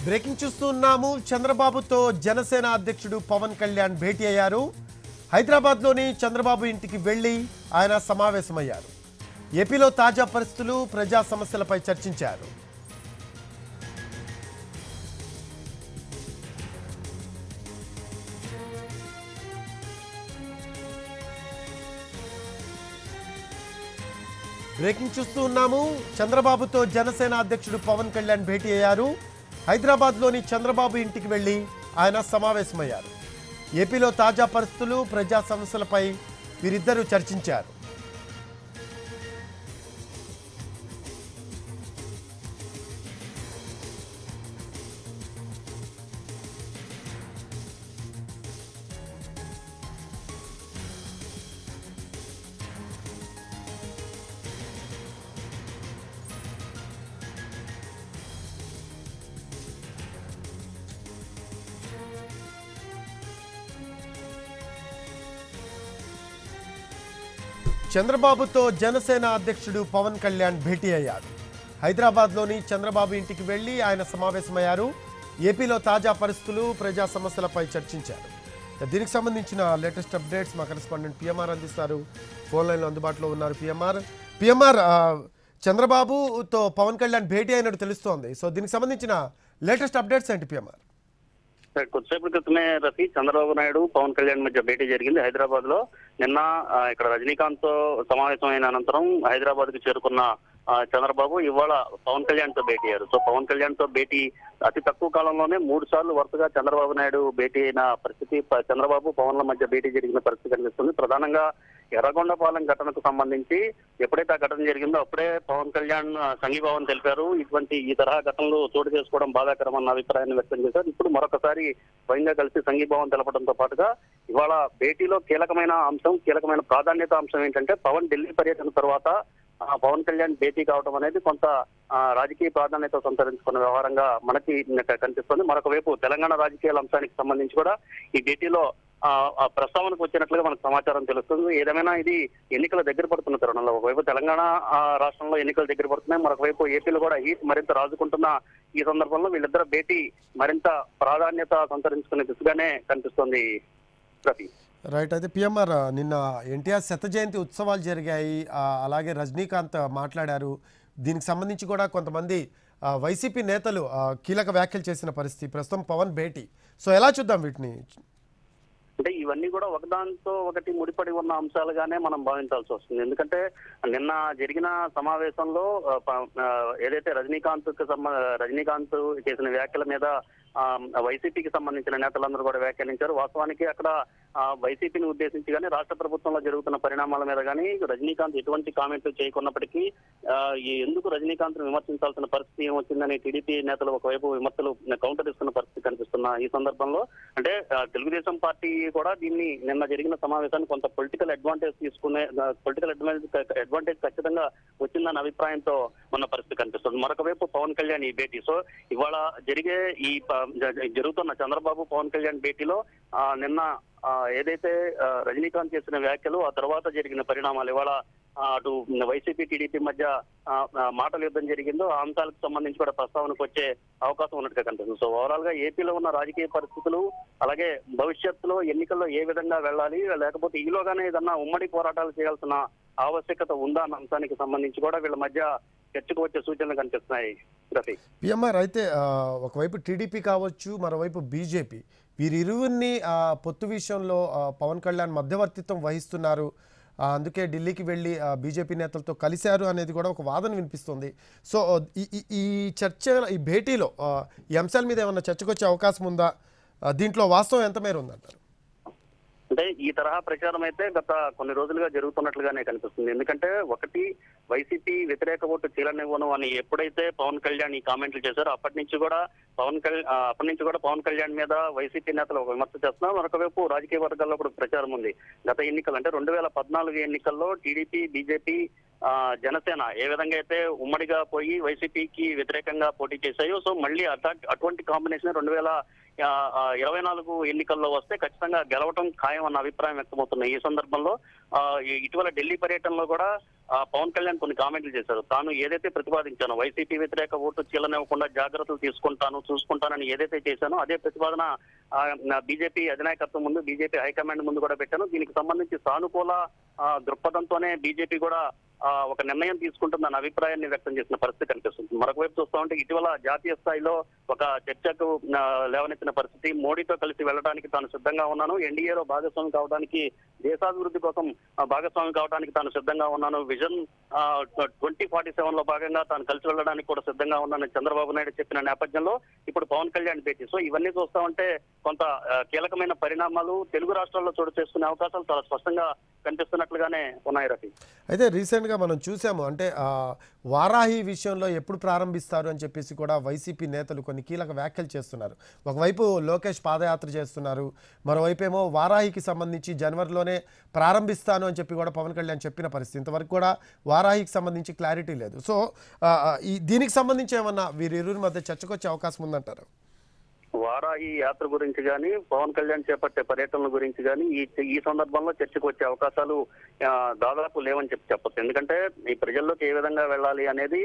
Breaking చూస్తున్నాము. చంద్రబాబుతో జనసేన అధ్యక్షుడు పవన్ కళ్యాణ్ భేటీ అయ్యారు. హైదరాబాద్లోని చంద్రబాబు ఇంటికి వెళ్లి ఆయన సమావేశమయ్యారు. ఏపీలో తాజా పరిస్థితులు, ప్రజా సమస్యలపై చర్చించారు. బ్రేకింగ్ చూస్తున్నాము. చంద్రబాబుతో జనసేన అధ్యక్షుడు పవన్ కళ్యాణ్ భేటీ అయ్యారు. హైదరాబాద్లోని చంద్రబాబు ఇంటికి వెళ్లి ఆయన సమావేశమయ్యారు. ఏపీలో తాజా పరిస్థితులు, ప్రజా సమస్యలపై వీరిద్దరూ చర్చించారు. చంద్రబాబుతో జనసేన అధ్యక్షుడు పవన్ కళ్యాణ్ భేటీ అయ్యారు. హైదరాబాద్లోని చంద్రబాబు ఇంటికి వెళ్లి ఆయన సమావేశమయ్యారు. ఏపీలో తాజా పరిస్థితులు, ప్రజా సమస్యలపై చర్చించారు. దీనికి సంబంధించిన లేటెస్ట్ అప్డేట్స్ మా కరెస్పాండెంట్ పిఎంఆర్ అందిస్తారు. ఫోన్ లైన్లో అందుబాటులో ఉన్నారు పిఎంఆర్. చంద్రబాబుతో పవన్ కళ్యాణ్ భేటీ అయినట్టు తెలుస్తోంది. సో దీనికి సంబంధించిన లేటెస్ట్ అప్డేట్స్ ఏంటి పిఎంఆర్? కొద్దిసేపటి క్రితమే రఫీ, చంద్రబాబు నాయుడు పవన్ కళ్యాణ్ మధ్య భేటీ జరిగింది హైదరాబాద్ లో. నిన్న ఇక్కడ రజనీకాంత్ తో సమావేశమైన అనంతరం హైదరాబాద్ కు చేరుకున్న చంద్రబాబు ఇవాళ పవన్ కళ్యాణ్ తో భేటీ అయ్యారు. సో పవన్ కళ్యాణ్ తో భేటీ అతి తక్కువ కాలంలోనే 3 సార్లు వరుసగా చంద్రబాబు నాయుడు భేటీ అయిన పరిస్థితి, చంద్రబాబు పవన్ల మధ్య భేటీ జరిగిన పరిస్థితి కనిపిస్తుంది. ప్రధానంగా ఎర్రగొండపాలెం ఘటనకు సంబంధించి ఎప్పుడైతే ఆ ఘటన జరిగిందో అప్పుడే పవన్ కళ్యాణ్ సంఘీభావం తెలిపారు. ఈ తరహా ఘటనలు చోటు చేసుకోవడం బాధాకరమన్న అభిప్రాయాన్ని వ్యక్తం చేశారు. ఇప్పుడు మరొకసారి స్వయంగా కలిసి సంఘీభావం తెలపడంతో పాటుగా ఇవాళ భేటీలో కీలకమైన ప్రాధాన్యత అంశం ఏంటంటే పవన్ ఢిల్లీ పర్యటన తర్వాత పవన్ కళ్యాణ్ భేటీ కావడం అనేది కొంత రాజకీయ ప్రాధాన్యత సంతరించుకున్న వ్యవహారంగా మనకి కనిపిస్తుంది. మరొక వైపు తెలంగాణ రాజకీయాల అంశానికి సంబంధించి కూడా ఈ భేటీలో ప్రస్తావనకు వచ్చినట్లుగా మనకు సమాచారం తెలుస్తుంది. ఏదేమైనా ఇది ఎన్నికల దగ్గర పడుతున్న తరుణంలో ఒకవైపు తెలంగాణ రాష్ట్రంలో ఎన్నికలు దగ్గర పడుతున్నాయి, మరొక వైపు ఏపీలో కూడా హీట్ మరింత రాజుకుంటున్న ఈ సందర్భంలో వీళ్ళిద్దరు భేటీ మరింత ప్రాధాన్యత సంతరించుకునే దిశగానే కనిపిస్తోంది. రైట్. అయితే పిఎంఆర్, నిన్న ఎన్టీఆర్ శత జయంతి ఉత్సవాలు జరిగాయి. అలాగే రజనీకాంత్ మాట్లాడారు. దీనికి సంబంధించి కూడా కొంతమంది వైసీపీ నేతలు కీలక వ్యాఖ్యలు చేసిన పరిస్థితి, ప్రస్తుతం పవన్ భేటీ. సో ఎలా చూద్దాం వీటిని? అంటే ఇవన్నీ కూడా ఒకదానితో ఒకటి ముడిపడి ఉన్న అంశాలుగానే మనం భావించాల్సి వస్తుంది. ఎందుకంటే నిన్న జరిగిన సమావేశంలో ఏదైతే రజనీకాంత్ చేసిన వ్యాఖ్యల మీద వైసీపీకి సంబంధించిన నేతలందరూ కూడా వ్యాఖ్యానించారు. వాస్తవానికి అక్కడ వైసీపీని ఉద్దేశించి కానీ రాష్ట్ర ప్రభుత్వంలో జరుగుతున్న పరిణామాల మీద కానీ రజనీకాంత్ ఎటువంటి కామెంట్లు చేయకున్నప్పటికీ ఎందుకు రజనీకాంత్ విమర్శించాల్సిన పరిస్థితి ఏమొచ్చిందని టీడీపీ నేతలు ఒకవైపు విమర్శలు కౌంటర్ ఇస్తున్న పరిస్థితి కనిపిస్తున్న ఈ సందర్భంలో అంటే తెలుగుదేశం పార్టీ కూడా దీన్ని నిన్న జరిగిన సమావేశాన్ని కొంత పొలిటికల్ అడ్వాంటేజ్ ఖచ్చితంగా వచ్చిందన్న అభిప్రాయంతో ఉన్న పరిస్థితి కనిపిస్తుంది. మరొక వైపు పవన్ కళ్యాణ్ ఈ భేటీ. సో ఇవాళ జరుగుతున్న చంద్రబాబు పవన్ కళ్యాణ్ భేటీలో నిన్న ఏదైతే రజనీకాంత్ చేసిన వ్యాఖ్యలు, ఆ తర్వాత జరిగిన పరిణామాలు, ఇవాళ అటు వైసీపీ టీడీపీ మధ్య మాటల యుద్ధం జరిగిందో ఆ అంశాలకు సంబంధించి కూడా ప్రస్తావనకు వచ్చే అవకాశం ఉన్నట్టుగా కనిపిస్తుంది. సో ఓవరాల్ గా ఏపీలో ఉన్న రాజకీయ పరిస్థితులు, అలాగే భవిష్యత్తులో ఎన్నికల్లో ఏ విధంగా వెళ్ళాలి, లేకపోతే ఈలోగానే ఏదన్నా ఉమ్మడి పోరాటాలు చేయాల్సిన ఆవశ్యకత ఉందా అన్న అంశానికి సంబంధించి కూడా వీళ్ళ మధ్య చర్చకు వచ్చే సూచనలు కనిపిస్తున్నాయి. పిఎంఆర్, అయితే ఒకవైపు టీడీపీ కావచ్చు, మరోవైపు బీజేపీ, వీరిరువురిని పొత్తు విషయంలో పవన్ కళ్యాణ్ మధ్యవర్తిత్వం వహిస్తున్నారు. అందుకే ఢిల్లీకి వెళ్ళి బీజేపీ నేతలతో కలిశారు అనేది కూడా ఒక వాదన వినిపిస్తుంది. సో ఈ చర్చ, ఈ భేటీలో ఈ అంశాల మీద ఏమన్నా చర్చకు వచ్చే అవకాశం ఉందా? దీంట్లో వాస్తవం ఎంత మేర ఉందంటారు? అంటే ఈ తరహా ప్రచారం అయితే గత కొన్ని రోజులుగా జరుగుతున్నట్లుగానే కనిపిస్తుంది. ఎందుకంటే ఒకటి, వైసీపీ వ్యతిరేక ఓటు చీలనివ్వను అని ఎప్పుడైతే పవన్ కళ్యాణ్ ఈ కామెంట్లు చేశారో అప్పటి నుంచి కూడా పవన్ కళ్యాణ్ మీద వైసీపీ నేతలు ఒక విమర్శ చేస్తున్నారు. మరొక వైపు రాజకీయ వర్గాల్లో కూడా ప్రచారం ఉంది. గత ఎన్నికలు అంటే 2014 ఎన్నికల్లో టీడీపీ, బీజేపీ, జనసేన ఏ విధంగా అయితే ఉమ్మడిగా పోయి వైసీపీకి వ్యతిరేకంగా పోటీ చేశాయో, సో మళ్ళీ అటువంటి కాంబినేషన్ 24 ఎన్నికల్లో వస్తే ఖచ్చితంగా గెలవటం ఖాయం అన్న అభిప్రాయం వ్యక్తమవుతుంది. ఈ సందర్భంలో ఇటీవల ఢిల్లీ పర్యటనలో కూడా పవన్ కళ్యాణ్ కొన్ని కామెంట్లు చేశారు. తాను ఏదైతే ప్రతిపాదించానో వైసీపీ వ్యతిరేక ఓటు చీలనివ్వకుండా జాగ్రత్తలు చూసుకుంటానని ఏదైతే చేశానో అదే ప్రతిపాదన బీజేపీ అధినాయకత్వం ముందు, బీజేపీ హైకమాండ్ ముందు కూడా పెట్టాను. దీనికి సంబంధించి సానుకూల దృక్పథంతోనే బీజేపీ కూడా ఒక నిర్ణయం తీసుకుంటుందన్న అభిప్రాయాన్ని వ్యక్తం చేసిన పరిస్థితి కనిపిస్తుంది. మరొక వైపు చూస్తా ఉంటే ఇటీవల జాతీయ స్థాయిలో ఒక చర్చకు లేవనెత్తిన పరిస్థితి. మోడీతో కలిసి వెళ్ళడానికి తాను సిద్ధంగా ఉన్నాను, ఎన్డీఏలో భాగస్వామి కావడానికి, దేశాభివృద్ధి కోసం భాగస్వామి కావడానికి తాను సిద్ధంగా ఉన్నాను, విజన్ 2047 లో భాగంగా తాను కలిసి వెళ్ళడానికి కూడా సిద్ధంగా ఉన్నానని చంద్రబాబు నాయుడు చెప్పిన నేపథ్యంలో ఇప్పుడు పవన్ కళ్యాణ్ భేటీ. సో ఇవన్నీ చూస్తా ఉంటే కొంత కీలకమైన పరిణామాలు తెలుగు రాష్ట్రాల్లో చోటు చేసుకునే అవకాశాలు చాలా స్పష్టంగా కనిపిస్తున్నట్లుగానే ఉన్నాయి రఫీ. అయితే రీసెంట్గా మనం చూసాము, అంటే వారాహి విషయంలో ఎప్పుడు ప్రారంభిస్తారు అని చెప్పేసి కూడా వైసీపీ నేతలు కొన్ని కీలక వ్యాఖ్యలు చేస్తున్నారు. ఒకవైపు లోకేష్ పాదయాత్ర చేస్తున్నారు, మరోవైపు ఏమో వారాహికి సంబంధించి జనవరిలోనే ప్రారంభిస్తాను అని చెప్పి కూడా పవన్ కళ్యాణ్ చెప్పిన పరిస్థితి. ఇంతవరకు కూడా వారాహికి సంబంధించి క్లారిటీ లేదు. సో దీనికి సంబంధించి ఏమన్నా వీరిరువురి మధ్య చర్చకొచ్చే అవకాశం ఉందంటారు? వారాహి యాత్ర గురించి కానీ, పవన్ కళ్యాణ్ చేపట్టే పర్యటనల గురించి కానీ ఈ సందర్భంలో చర్చకు వచ్చే అవకాశాలు దాదాపు లేవని చెప్పొచ్చు. ఎందుకంటే ఈ ప్రజల్లోకి ఏ విధంగా వెళ్ళాలి అనేది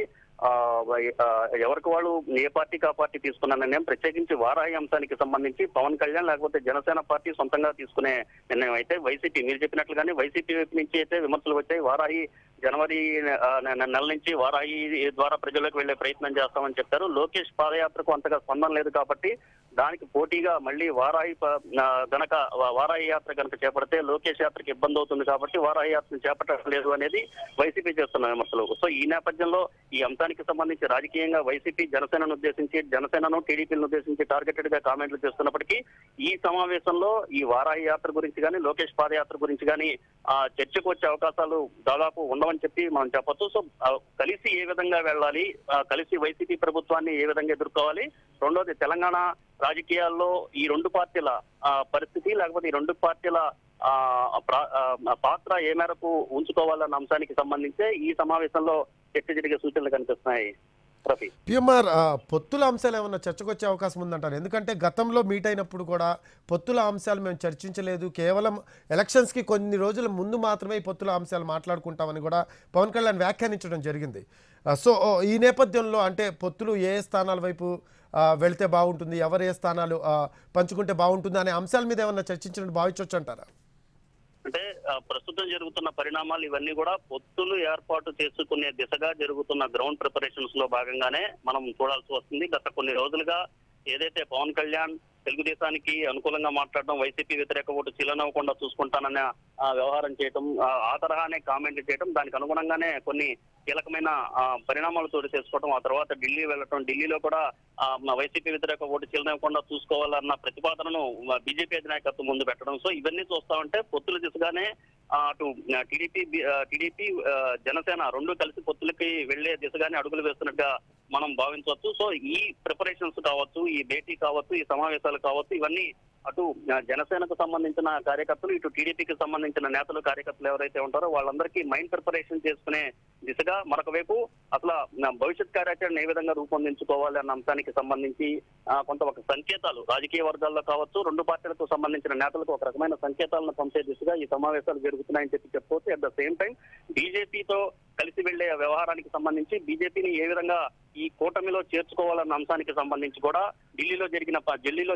ఎవరికి వాళ్ళు ఏ పార్టీకి ఆ పార్టీ తీసుకున్న నిర్ణయం. ప్రత్యేకించి వారాహి అంశానికి సంబంధించి పవన్ కళ్యాణ్ లేకపోతే జనసేన పార్టీ సొంతంగా తీసుకునే నిర్ణయం. అయితే వైసీపీ మీరు చెప్పినట్లుగానే వైసీపీ వైపు నుంచి అయితే విమర్శలు వచ్చాయి. వారాహి జనవరి నెల నుంచి వారాహి ద్వారా ప్రజలకు వెళ్లే ప్రయత్నం చేస్తామని చెప్పారు. లోకేష్ పాదయాత్రకు అంతగా స్పందన లేదు కాబట్టి దానికి పోటీగా మళ్ళీ వారాహి యాత్ర గనక చేపడితే లోకేష్ యాత్రకి ఇబ్బంది అవుతుంది కాబట్టి వారాహి యాత్రను చేపట్టలేదు అనేది వైసీపీ చేస్తున్న విమర్శలు. సో ఈ నేపథ్యంలో ఈ అంశానికి సంబంధించి రాజకీయంగా వైసీపీ జనసేనను టీడీపీలను ఉద్దేశించి టార్గెటెడ్ గా కామెంట్లు చేస్తున్నప్పటికీ ఈ సమావేశంలో ఈ వారాహి యాత్ర గురించి కానీ, లోకేష్ పాదయాత్ర గురించి కానీ చర్చకు వచ్చే అవకాశాలు దాదాపు ఉండవని చెప్పి మనం చెప్పొచ్చు. సో కలిసి ఏ విధంగా వెళ్ళాలి, కలిసి వైసీపీ ప్రభుత్వాన్ని ఏ విధంగా ఎదుర్కోవాలి, రెండోది తెలంగాణ రాజకీయాల్లో ఈ రెండు పార్టీల పరిస్థితి లేకపోతే ఈ రెండు పార్టీల పాత్ర ఏ మేరకు ఉంచుకోవాలన్న అంశానికి సంబంధించి ఈ సమావేశంలో చర్చ జరిగే సూచనలు కనిపిస్తున్నాయి. పిఎంఆర్ పొత్తుల అంశాలు ఏమన్నా చర్చకొచ్చే అవకాశం ఉందంటారు? ఎందుకంటే గతంలో మీట్ అయినప్పుడు కూడా పొత్తుల అంశాలు మేము చర్చించలేదు, కేవలం ఎలక్షన్స్కి కొన్ని రోజుల ముందు మాత్రమే ఈ పొత్తుల అంశాలు మాట్లాడుకుంటామని కూడా పవన్ కళ్యాణ్ వ్యాఖ్యానించడం జరిగింది. సో ఈ నేపథ్యంలో అంటే పొత్తులు ఏ స్థానాల వైపు వెళ్తే బాగుంటుంది, ఎవరు ఏ స్థానాలు పంచుకుంటే బాగుంటుంది అనే అంశాల మీద ఏమన్నా చర్చించినట్టు భావించవచ్చు అంటారా? అంటే ప్రస్తుతం జరుగుతున్న పరిణామాలు ఇవన్నీ కూడా పొత్తులు ఏర్పాటు చేసుకునే దిశగా జరుగుతున్న గ్రౌండ్ ప్రిపరేషన్స్ లో భాగంగానే మనం చూడాల్సి వస్తుంది. గత కొన్ని రోజులుగా ఏదైతే పవన్ కళ్యాణ్ తెలుగుదేశానికి అనుకూలంగా మాట్లాడడం, వైసీపీ వ్యతిరేక ఓటు చీలనవ్వకుండా చూసుకుంటానన్న వ్యవహారం చేయటం, ఆ తరహానే కామెంట్ చేయడం, దానికి అనుగుణంగానే కొన్ని కీలకమైన పరిణామాలు చోటు చేసుకోవడం, ఆ తర్వాత ఢిల్లీ వెళ్ళటం, ఢిల్లీలో కూడా వైసీపీ వ్యతిరేక ఓటు చీలనవ్వకుండా చూసుకోవాలన్న ప్రతిపాదనను బీజేపీ అధినాయకత్వం ముందు పెట్టడం. సో ఇవన్నీ చూస్తా ఉంటే పొత్తుల దిశగానే అటు టీడీపీ జనసేన రెండు కలిసి పొత్తులకి వెళ్లే దిశగానే అడుగులు వేస్తున్నట్టుగా మనం భావించవచ్చు. సో ఈ ప్రిపరేషన్స్ కావచ్చు, ఈ భేటీ కావచ్చు, ఈ సమావేశాలు కావచ్చు, ఇవన్నీ అటు జనసేనకు సంబంధించిన కార్యకర్తలు, ఇటు టీడీపీకి సంబంధించిన నేతలు కార్యకర్తలు ఎవరైతే ఉంటారో వాళ్ళందరికీ మైండ్ ప్రిపరేషన్ చేసుకునే దిశగా, మరొక వైపు అసలు భవిష్యత్ కార్యాచరణ ఏ విధంగా రూపొందించుకోవాలి అన్న అంశానికి సంబంధించి కొంత ఒక సంకేతాలు రాజకీయ వర్గాల్లో కావచ్చు, రెండు పార్టీలకు సంబంధించిన నేతలకు ఒక రకమైన సంకేతాలను పంపే దిశగా ఈ సమావేశాలు జరుగుతున్నాయని చెప్పవచ్చు. అట్ ద సేమ్ టైం బీజేపీతో కలిసి వెళ్లే వ్యవహారానికి సంబంధించి బీజేపీని ఏ విధంగా ఈ కూటమిలో చేర్చుకోవాలన్న అంశానికి సంబంధించి కూడా ఢిల్లీలో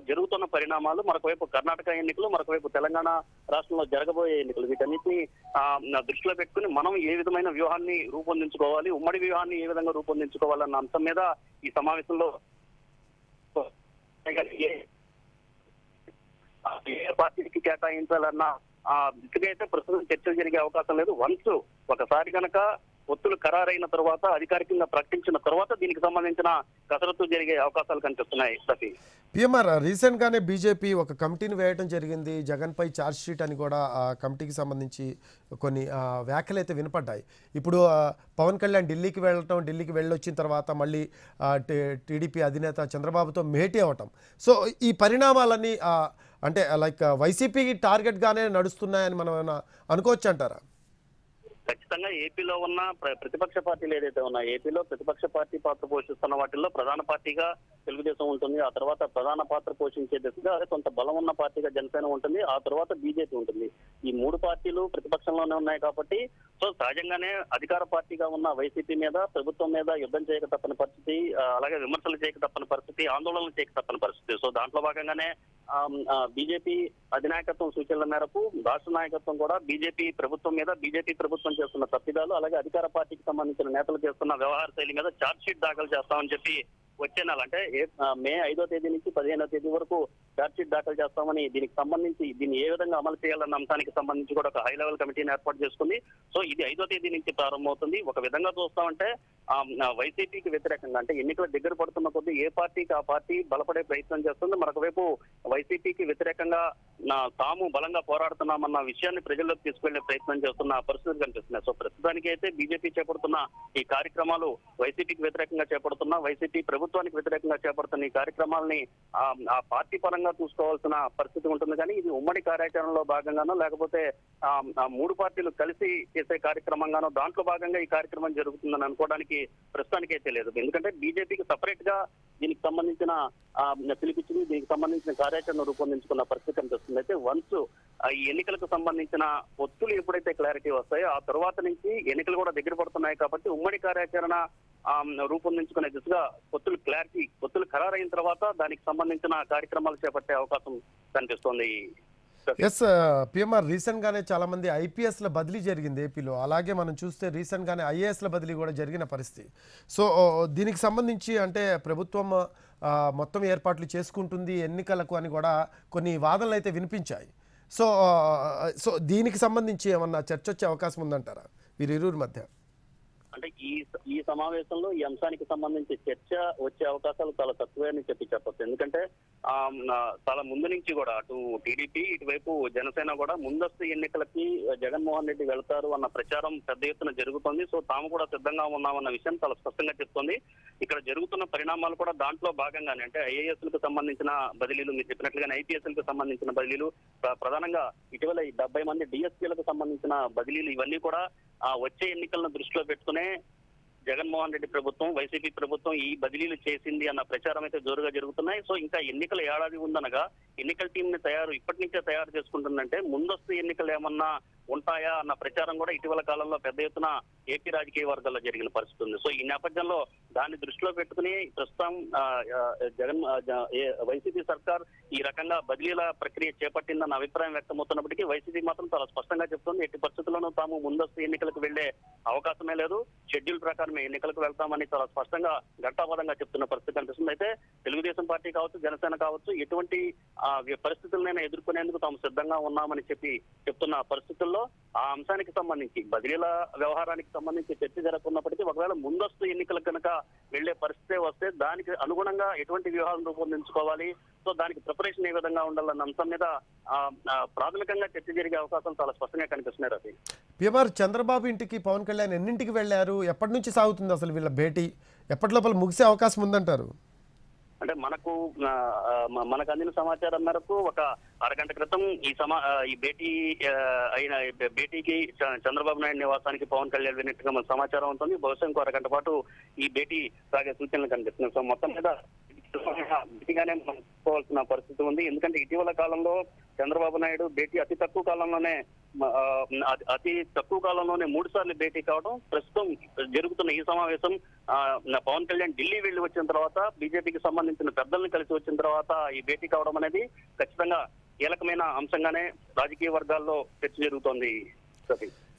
జరుగుతున్న పరిణామాలు, మరొకవైపు కర్ణాటక ఎన్నికలు, మరొకవైపు తెలంగాణ రాష్ట్రంలో జరగబోయే ఎన్నికలు, వీటన్నిటిని దృష్టిలో పెట్టుకుని మనం ఏ విధమైన వ్యూహాన్ని రూపొందించుకోవాలి, ఉమ్మడి వ్యూహాన్ని ఏ విధంగా రూపొందించుకోవాలన్న అంశం మీద ఈ సమావేశంలో ఏ పార్టీకి కేటాయించాలన్న దిశగా అయితే ప్రస్తుతం చర్చలు జరిగే అవకాశం లేదు. వన్స్ ఒకసారి కనుక పొత్తులు ఖరారైన తర్వాత, అధికారికంగా ప్రకటించిన తర్వాత దీనికి సంబంధించిన కసరత్తు జరిగే అవకాశాలు కనిపిస్తున్నాయి. పిఎంఆర్ రీసెంట్గానే బీజేపీ ఒక కమిటీని వేయడం జరిగింది, జగన్పై ఛార్జ్ షీట్ అని కూడా ఆ కమిటీకి సంబంధించి కొన్ని వ్యాఖ్యలు అయితే వినపడ్డాయి. ఇప్పుడు పవన్ కళ్యాణ్ ఢిల్లీకి వెళ్ళొచ్చిన తర్వాత మళ్ళీ టీడీపీ అధినేత చంద్రబాబుతో భేటీ అవటం. సో ఈ పరిణామాలన్నీ అంటే లైక్ వైసీపీకి టార్గెట్గానే నడుస్తున్నాయని మనం అనుకోవచ్చు అంటారా? ఖచ్చితంగా ఏపీలో ఉన్న ప్రతిపక్ష పార్టీలు ఏదైతే ఉన్నాయో, ఏపీలో ప్రతిపక్ష పార్టీ పాత్ర పోషిస్తున్న వాటిల్లో ప్రధాన పార్టీగా తెలుగుదేశం ఉంటుంది. ఆ తర్వాత ప్రధాన పాత్ర పోషించే దిశగా అదే కొంత బలం ఉన్న పార్టీగా జనసేన ఉంటుంది. ఆ తర్వాత బీజేపీ ఉంటుంది. ఈ మూడు పార్టీలు ప్రతిపక్షంలోనే ఉన్నాయి కాబట్టి సో సహజంగానే అధికార పార్టీగా ఉన్న వైసీపీ మీద ప్రభుత్వం మీద యుద్ధం చేయక తప్పని పరిస్థితి, అలాగే విమర్శలు చేయక తప్పని పరిస్థితి, ఆందోళనలు చేయక తప్పని పరిస్థితి. సో దాంట్లో భాగంగానే బీజేపీ అధినాయకత్వం సూచనల మేరకు రాష్ట్ర నాయకత్వం కూడా బీజేపీ ప్రభుత్వం మీద, బీజేపీ ప్రభుత్వం చేస్తున్న తప్పిదాలు, అలాగే అధికార పార్టీకి సంబంధించిన నేతలు చేస్తున్న వ్యవహార శైలి మీద ఛార్జ్ షీట్ దాఖలు చేస్తామని చెప్పి వచ్చే నెల అంటే మే 5వ తేదీ నుంచి 15వ తేదీ వరకు ఛార్జ్ షీట్ దాఖలు చేస్తామని, దీనికి సంబంధించి దీన్ని ఏ విధంగా అమలు చేయాలన్న అంశానికి సంబంధించి కూడా ఒక హై లెవెల్ కమిటీని ఏర్పాటు చేసుకుంది. సో ఇది 5వ తేదీ నుంచి ప్రారంభమవుతుంది. ఒక విధంగా చూస్తామంటే వైసీపీకి వ్యతిరేకంగా అంటే ఎన్నికల దగ్గర పడుతున్న కొద్దీ ఏ పార్టీకి ఆ పార్టీ బలపడే ప్రయత్నం చేస్తుంది. మరొక వైపు వైసీపీకి వ్యతిరేకంగా తాము బలంగా పోరాడుతున్నామన్న విషయాన్ని ప్రజల్లోకి తీసుకెళ్లే ప్రయత్నం చేస్తున్న పరిస్థితులు కనిపిస్తున్నాయి. సో ప్రస్తుతానికి అయితే బీజేపీ చేపడుతున్న ఈ కార్యక్రమాలు వైసీపీకి వ్యతిరేకంగా చేపడుతున్నా, వైసీపీ ప్రభుత్వానికి వ్యతిరేకంగా చేపడుతున్న ఈ కార్యక్రమాలని ఆ పార్టీ పరంగా చూసుకోవాల్సిన పరిస్థితి ఉంటుంది. కానీ ఇది ఉమ్మడి కార్యాచరణలో భాగంగానో లేకపోతే మూడు పార్టీలు కలిసి చేసే కార్యక్రమంగానో దాంట్లో భాగంగా ఈ కార్యక్రమం జరుగుతుందని అనుకోవడానికి ప్రస్తుతానికైతే లేదు. ఎందుకంటే బీజేపీకి సపరేట్ గా దీనికి సంబంధించిన పిలిపించింది, దీనికి సంబంధించిన కార్యాచరణ రూపొందించుకున్న పరిస్థితి కనిపిస్తుంది. అయితే వన్స్ ఈ ఎన్నికలకు సంబంధించిన పొత్తులు ఎప్పుడైతే క్లారిటీ వస్తాయో ఆ తర్వాత నుంచి ఎన్నికలు కూడా దగ్గర పడుతున్నాయి కాబట్టి ఉమ్మడి కార్యాచరణ రూపొందించుకునే దిశగా పొత్తులు ఖరారైన తర్వాత దానికి సంబంధించిన కార్యక్రమాలు చేపట్టే అవకాశం కనిపిస్తోంది. ఎస్ పిఎంఆర్ రీసెంట్ గానే చాలా మంది ఐపీఎస్ల బదిలీ జరిగింది ఏపీలో. అలాగే మనం చూస్తే రీసెంట్ గానే ఐఏఎస్ల బదిలీ కూడా జరిగిన పరిస్థితి. సో దీనికి సంబంధించి అంటే ప్రభుత్వం మొత్తం ఏర్పాట్లు చేసుకుంటుంది ఎన్నికలకు అని కూడా కొన్ని వాదనలు అయితే వినిపించాయి. సో సో దీనికి సంబంధించి ఏమన్నా చర్చ వచ్చే అవకాశం ఉందంటారా వీరిరువురి మధ్య? అంటే ఈ సమావేశంలో ఈ అంశానికి సంబంధించి చర్చ వచ్చే అవకాశాలు చాలా తక్కువే అని చెప్పొచ్చు. ఎందుకంటే చాలా ముందు నుంచి కూడా అటు టీడీపీ ఇటువైపు జనసేన కూడా ముందస్తు ఎన్నికలకి జగన్మోహన్ రెడ్డి వెళ్తారు అన్న ప్రచారం పెద్ద ఎత్తున జరుగుతోంది. సో తాము కూడా సిద్ధంగా ఉన్నామన్న విషయం చాలా స్పష్టంగా చెప్తోంది. ఇక్కడ జరుగుతున్న పరిణామాలు కూడా దాంట్లో భాగంగానే అంటే ఐఏఎస్లకు సంబంధించిన బదిలీలు, మీరు చెప్పినట్లుగానే ఐపీఎస్లకు సంబంధించిన బదిలీలు, ప్రధానంగా ఇటీవల 70 మంది డిఎస్పీలకు సంబంధించిన బదిలీలు, ఇవన్నీ కూడా వచ్చే ఎన్నికలను దృష్టిలో పెట్టుకునే జగన్మోహన్ రెడ్డి ప్రభుత్వం, వైసీపీ ప్రభుత్వం ఈ బదిలీలు చేసింది అన్న ప్రచారం అయితే జోరుగా జరుగుతున్నాయి. సో ఇంకా ఎన్నికల ఏడాది ఉందనగా ఎన్నికల టీం ని ఇప్పటి నుంచే తయారు చేసుకుంటుందంటే ముందస్తు ఎన్నికలు ఏమన్నా ఉంటాయా అన్న ప్రచారం కూడా ఇటీవల కాలంలో పెద్ద ఎత్తున ఏపీ రాజకీయ వర్గాల్లో జరిగిన పరిస్థితి ఉంది. సో ఈ నేపథ్యంలో దాన్ని దృష్టిలో పెట్టుకుని ప్రస్తుతం వైసీపీ సర్కార్ ఈ రకంగా బదిలీల ప్రక్రియ చేపట్టిందన్న అభిప్రాయం వ్యక్తమవుతున్నప్పటికీ వైసీపీ మాత్రం చాలా స్పష్టంగా చెప్తుంది ఎట్టి పరిస్థితుల్లోనూ తాము ముందస్తు ఎన్నికలకు వెళ్లే అవకాశమే లేదు, షెడ్యూల్ ప్రకారమే ఎన్నికలకు వెళ్తామని చాలా స్పష్టంగా ఘంటాపదంగా చెప్తున్న పరిస్థితి కనిపిస్తుంది. అయితే తెలుగుదేశం పార్టీ కావచ్చు, జనసేన కావచ్చు ఎటువంటి పరిస్థితులనైనా ఎదుర్కొనేందుకు తాము సిద్ధంగా ఉన్నామని చెప్తున్న పరిస్థితుల్లో ఆ అంశానికి సంబంధించి బదిలీల వ్యవహారానికి సంబంధించి చర్చ జరగకున్నప్పటికీ ఒకవేళ ముందస్తు ఎన్నికలకు కనుక వెళ్లే పరిస్థితి వస్తే దానికి అనుగుణంగా ఎటువంటి వ్యూహాలను రూపొందించుకోవాలి, సో దానికి ప్రిపరేషన్ ఏ విధంగా ఉండాలన్న అంశం మీద ప్రాథమికంగా చర్చ జరిగే అవకాశాలు చాలా స్పష్టంగా కనిపిస్తున్నాయి. రవి, పిఎంఆర్ చంద్రబాబు ఇంటికి పవన్ కళ్యాణ్ ఎన్నింటికి వెళ్ళారు, ఎప్పటి నుంచి సాగుతుంది అసలు వీళ్ళ భేటీ, ఎప్పటి లోపల ముగిసే అవకాశం ఉందంటారు? అంటే మనకు అందిన సమాచారం మేరకు ఒక అరగంట క్రితం ఈ భేటీకి చంద్రబాబు నాయుడు నివాసానికి పవన్ కళ్యాణ్ వెళ్ళినట్టుగా మన సమాచారం ఉంటుంది. బహుశా ఇంకో అరగంట పాటు ఈ భేటీ సాగే సూచనలు కనిపిస్తున్నాయి. సో మొత్తం మీద భేటీగానే మనం చెప్పుకోవాల్సిన పరిస్థితి ఉంది. ఎందుకంటే ఇటీవల కాలంలో చంద్రబాబు నాయుడు భేటీ అతి తక్కువ కాలంలోనే 3 సార్లు భేటీ కావడం, ప్రస్తుతం జరుగుతున్న ఈ సమావేశం పవన్ కళ్యాణ్ ఢిల్లీ వెళ్లి వచ్చిన తర్వాత బీజేపీకి సంబంధించిన పెద్దల్ని కలిసి వచ్చిన తర్వాత ఈ భేటీ కావడం అనేది ఖచ్చితంగా కీలకమైన అంశంగానే రాజకీయ వర్గాల్లో చర్చ జరుగుతోంది.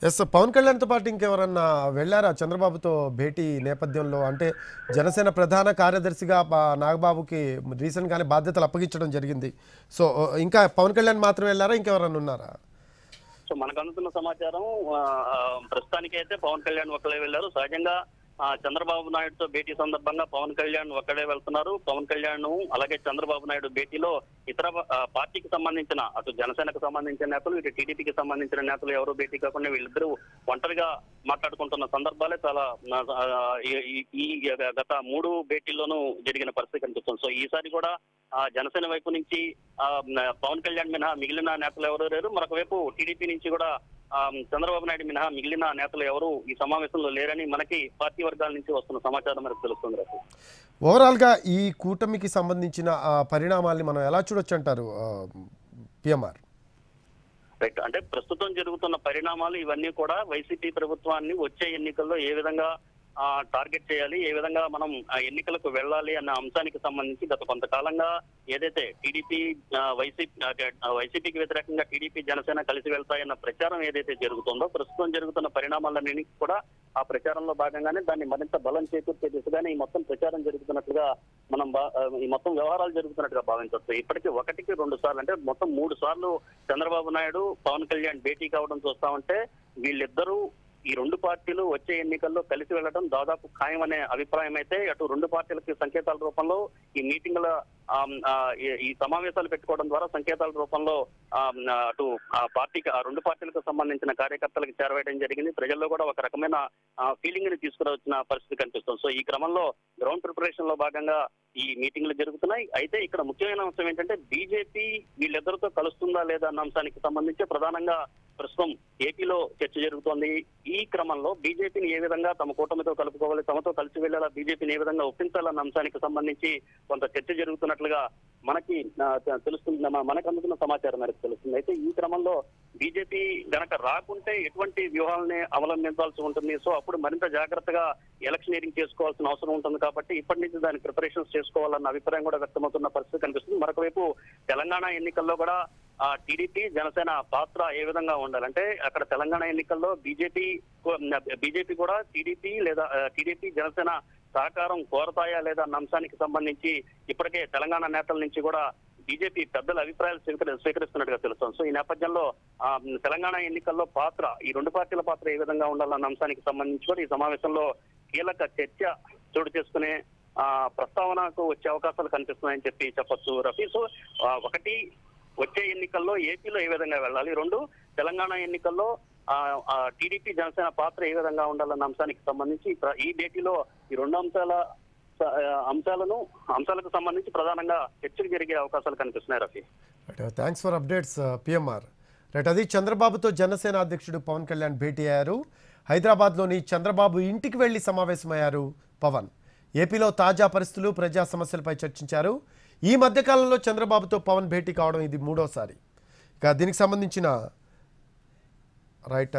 ఎస్, పవన్ కళ్యాణ్తో పాటు ఇంకెవరన్నా వెళ్ళారా చంద్రబాబుతో భేటీ నేపథ్యంలో? అంటే జనసేన ప్రధాన కార్యదర్శిగా నాగబాబుకి రీసెంట్గానే బాధ్యతలు అప్పగించడం జరిగింది. సో ఇంకా పవన్ కళ్యాణ్ మాత్రం వెళ్ళారా, ఇంకెవరన్నా ఉన్నారా? సో మనకు అందుతున్న సమాచారం ప్రస్తుతానికి అయితే పవన్ కళ్యాణ్ ఒక్కలే వెళ్ళారు. సహజంగా చంద్రబాబు నాయుడుతో భేటీ సందర్భంగా పవన్ కళ్యాణ్ ఒక్కడే వెళ్తున్నారు. పవన్ కళ్యాణ్ అలాగే చంద్రబాబు నాయుడు భేటీలో ఇతర పార్టీకి సంబంధించిన అటు జనసేనకు సంబంధించిన నేతలు, ఇటు టీడీపీకి సంబంధించిన నేతలు ఎవరు భేటీ కాకుండా వీళ్ళిద్దరూ ఒంటరిగా మాట్లాడుకుంటున్న సందర్భాలే చాలా ఈ గత 3 భేటీల్లోనూ జరిగిన పరిస్థితి కనిపిస్తుంది. సో ఈసారి కూడా జనసేన వైపు నుంచి పవన్ కళ్యాణ్ మినహా మిగిలిన నేతలు ఎవరు లేరు. మరొక వైపు టీడీపీ నుంచి కూడా చంద్రబాబు నాయుడు మినహా మిగిలిన నేతలు ఎవరు ఈ సమావేశంలో లేరని మనకి పార్టీ వర్గాల నుంచి వస్తున్న సమాచారం మనకు తెలుస్తుంది రఫీ. ఓవరాల్ గా ఈ కూటమికి సంబంధించిన పరిణామాల్ని మనం ఎలా చూడొచ్చు అంటారు పిఎంఆర్? రైట్, అంటే ప్రస్తుతం జరుగుతున్న పరిణామాలు ఇవన్నీ కూడా వైసీపీ ప్రభుత్వాన్ని వచ్చే ఎన్నికల్లో ఏ విధంగా టార్గెట్ చేయాలి, ఏ విధంగా మనం ఎన్నికలకు వెళ్ళాలి అన్న అంశానికి సంబంధించి గత కొంతకాలంగా ఏదైతే టీడీపీ వైసీపీకి వ్యతిరేకంగా టీడీపీ జనసేన కలిసి వెళ్తాయన్న ప్రచారం ఏదైతే జరుగుతుందో, ప్రస్తుతం జరుగుతున్న పరిణామాలన్నీ కూడా ఆ ప్రచారంలో భాగంగానే దాన్ని మరింత బలం చేకూర్చే దిశగానే ఈ మొత్తం ప్రచారం జరుగుతున్నట్లుగా మనం ఈ మొత్తం వ్యవహారాలు జరుగుతున్నట్టుగా భావించవచ్చు. ఇప్పటికీ 1-2 సార్లు అంటే మొత్తం 3 సార్లు చంద్రబాబు నాయుడు పవన్ కళ్యాణ్ భేటీ కావడం చూస్తా ఉంటే వీళ్ళిద్దరూ ఈ 2 పార్టీలు వచ్చే ఎన్నికల్లో కలిసి వెళ్లడం దాదాపు ఖాయమనే అభిప్రాయం అయితే అటు 2 పార్టీలకి సంకేతాల రూపంలో ఈ మీటింగ్ల ఈ సమావేశాలు పెట్టుకోవడం ద్వారా సంకేతాల రూపంలో అటు పార్టీకి 2 పార్టీలకు సంబంధించిన కార్యకర్తలకు చేరవేయడం జరిగింది. ప్రజల్లో కూడా ఒక రకమైన ఫీలింగ్ ని తీసుకురావచ్చిన పరిస్థితి కనిపిస్తుంది. సో ఈ క్రమంలో గ్రౌండ్ ప్రిపరేషన్ లో భాగంగా ఈ మీటింగ్లు జరుగుతున్నాయి. అయితే ఇక్కడ ముఖ్యమైన అంశం ఏంటంటే బీజేపీ వీళ్ళిద్దరితో కలుస్తుందా లేదా అన్న అంశానికి సంబంధించి ప్రధానంగా ప్రస్తుతం ఏపీలో చర్చ జరుగుతోంది. ఈ క్రమంలో బీజేపీని ఏ విధంగా తమ కూటమితో కలుపుకోవాలి, తమతో కలిసి వెళ్లేలా బీజేపీని ఏ విధంగా ఒప్పించాలన్న అంశానికి సంబంధించి కొంత చర్చ జరుగుతున్నట్లుగా మనకి తెలుస్తుంది, మనకు అందుతున్న సమాచారం మేరకు తెలుస్తుంది. అయితే ఈ క్రమంలో బీజేపీ గనక రాకుంటే ఎటువంటి వ్యూహాలని అవలంబించాల్సి ఉంటుంది. సో అప్పుడు మరింత జాగ్రత్తగా ఎలక్షనీరింగ్ చేసుకోవాల్సిన అవసరం ఉంటుంది. కాబట్టి ఇప్పటి నుంచి దాని ప్రిపరేషన్స్ చేసుకోవాలన్న అభిప్రాయం కూడా వ్యక్తమవుతున్న పరిస్థితి కనిపిస్తుంది. మరొక వైపు తెలంగాణ ఎన్నికల్లో కూడా టీడీపీ జనసేన పాత్ర ఏ విధంగా ఉండాలంటే అక్కడ తెలంగాణ ఎన్నికల్లో బీజేపీ కూడా టీడీపీ జనసేన సహకారం కోరతాయా లేదా అన్న అంశానికి సంబంధించి ఇప్పటికే తెలంగాణ నేతల నుంచి కూడా బీజేపీ పెద్దల అభిప్రాయాలు స్వీకరిస్తున్నట్టుగా తెలుస్తుంది. సో ఈ నేపథ్యంలో తెలంగాణ ఎన్నికల్లో పాత్ర ఈ 2 పార్టీల పాత్ర ఏ విధంగా ఉండాలన్న అంశానికి సంబంధించి కూడా ఈ సమావేశంలో కీలక చర్చ చోటు చేసుకునే ప్రస్తావనకు వచ్చే అవకాశాలు కనిపిస్తున్నాయని చెప్పొచ్చు రఫీ. సో ఒకటి, వచ్చే ఎన్నికల్లో ఏపీలో ఏ విధంగా వెళ్ళాలి, 2 తెలంగాణ ఎన్నికల్లో టీడీపీ జనసేన పాత్ర ఏ విధంగా ఉండాలన్న అంశానికి సంబంధించి ఈ భేటీలో ఈ 2 అంశాలకు సంబంధించి ప్రధానంగా చర్చలు జరిగే అవకాశాలు కనిపిస్తున్నాయి Rafi. Thanks for updates PMR. Right, అది చంద్రబాబుతో జనసేన అధ్యక్షుడు పవన్ కళ్యాణ్ భేటీ అయ్యారు. హైదరాబాద్లోని చంద్రబాబు ఇంటికి వెళ్లి సమావేశమయ్యారు పవన్. ఏపీలో తాజా పరిస్థితులు, ప్రజా సమస్యలపై చర్చించారు. ఈ మధ్యకాలంలో చంద్రబాబుతో పవన్ భేటీ కావడం ఇది 3వసారి. ఇక దీనికి సంబంధించిన రైట్